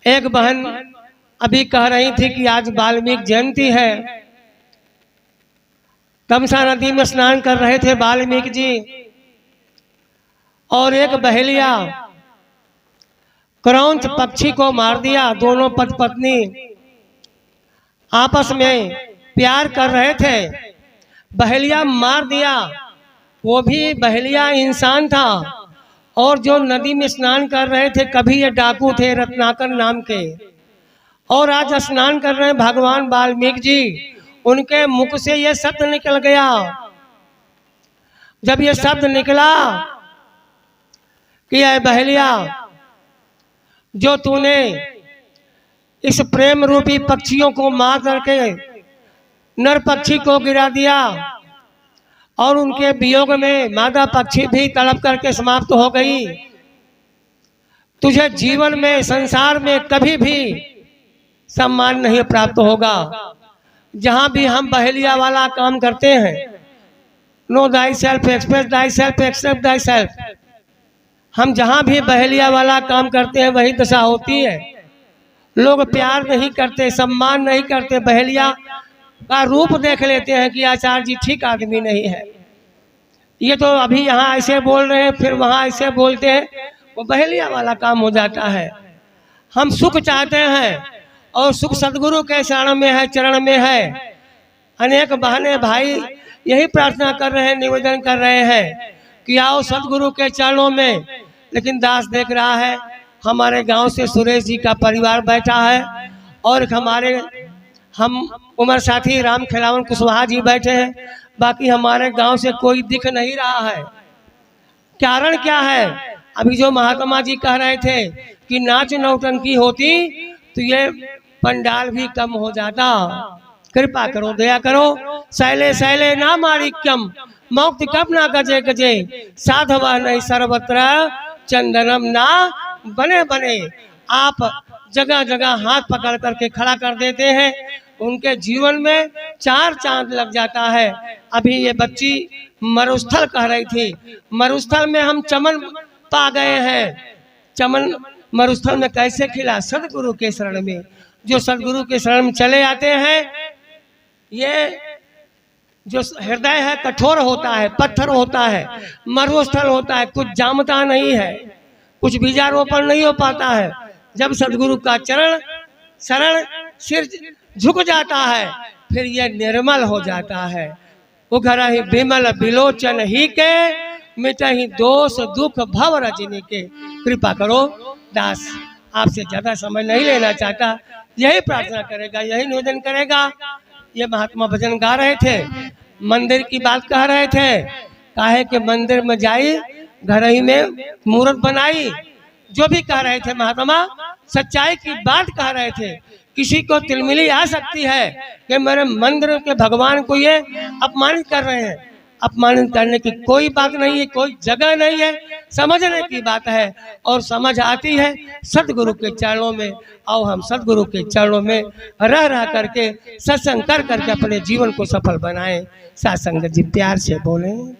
एक बहन अभी कह रही थी कि आज वाल्मीकि जयंती है। तमसा नदी में स्नान कर रहे थे वाल्मीकि जी, और एक बहेलिया क्रौंच पक्षी को मार दिया। दोनों पति पत्नी आपस में प्यार कर रहे थे, बहेलिया मार दिया। वो भी बहेलिया इंसान था, और जो नदी में स्नान कर रहे थे, कभी ये डाकू थे रत्नाकर नाम के, और आज स्नान कर रहे हैं भगवान वाल्मीकि जी। उनके मुख से ये शब्द निकल गया। जब ये शब्द निकला कि ऐ बहेलिया, जो तूने इस प्रेम रूपी पक्षियों को मार करके नर पक्षी को गिरा दिया, और उनके वियोग में मादा पक्षी भी तड़प करके समाप्त हो गई, तुझे जीवन में संसार में कभी भी सम्मान नहीं प्राप्त होगा। जहां भी हम बहेलिया वाला काम करते हैं, know thyself, express thyself, accept thyself, हम जहां भी बहेलिया वाला काम करते हैं वही दशा होती है। लोग प्यार नहीं करते, सम्मान नहीं करते, बहेलिया का रूप देख लेते हैं कि आचार्य जी ठीक आदमी नहीं है, ये तो अभी यहाँ ऐसे बोल रहे हैं फिर वहाँ ऐसे बोलते हैं, वो बहेलिया वाला काम हो जाता है। हम सुख चाहते हैं, और सुख सदगुरु के शरण में है, चरण में है। अनेक बहने भाई यही प्रार्थना कर रहे हैं, निवेदन कर रहे हैं कि आओ सदगुरु के चरणों में। लेकिन दास देख रहा है, हमारे गांव से सुरेश जी का परिवार बैठा है, और हम उमर साथी राम खिलावन कुशवाहा जी बैठे हैं, बाकी हमारे गांव से कोई दिख नहीं रहा है। कारण क्या है? अभी जो महात्मा जी कह रहे थे कि नाच नौटंकी होती तो ये पंडाल भी कम हो जाता। कृपा करो, दया करो। शैले शैले ना माणिक्यम, मौक्ति कब ना गजे गजे, साधवा नहीं सर्वत्र चंदनम ना बने बने। आप जगह जगह हाथ पकड़ करके खड़ा कर देते हैं, उनके जीवन में 4 चांद लग जाता है। अभी ये बच्ची मरुस्थल कह रही थी, मरुस्थल में हम चमन पा गए हैं। चमन मरुस्थल में कैसे खिला? सदगुरु के शरण में। जो सदगुरु के शरण में चले आते हैं, ये जो हृदय है कठोर होता है, पत्थर होता है, मरुस्थल होता है, कुछ जामता नहीं है, कुछ बीजारोपण नहीं हो पाता है। जब सदगुरु का चरण शरण सिर झुक जाता है, फिर यह निर्मल हो जाता है। उघर ही विमल बिलोचन ही के, मिट ही दोष दुख भव रजनी के। कृपा करो। दास आपसे ज्यादा समय नहीं लेना चाहता, यही प्रार्थना करेगा, यही निवेदन करेगा। ये महात्मा भजन गा रहे थे, मंदिर की बात कह रहे थे, काहे के मंदिर में जाई, घर ही में मूर्त बनाई। जो भी कह रहे थे महात्मा, सच्चाई की बात कह रहे थे। किसी को तिलमिली आ सकती है कि मेरे मंदिर के भगवान को ये अपमानित कर रहे हैं। अपमानित करने की कोई बात नहीं है, कोई जगह नहीं है, समझने की बात है, और समझ आती है सदगुरु के चरणों में। आओ हम सदगुरु के चरणों में रह करके सत्संग कर करके अपने जीवन को सफल बनाएं। साथ संगत जी प्यार से बोलें।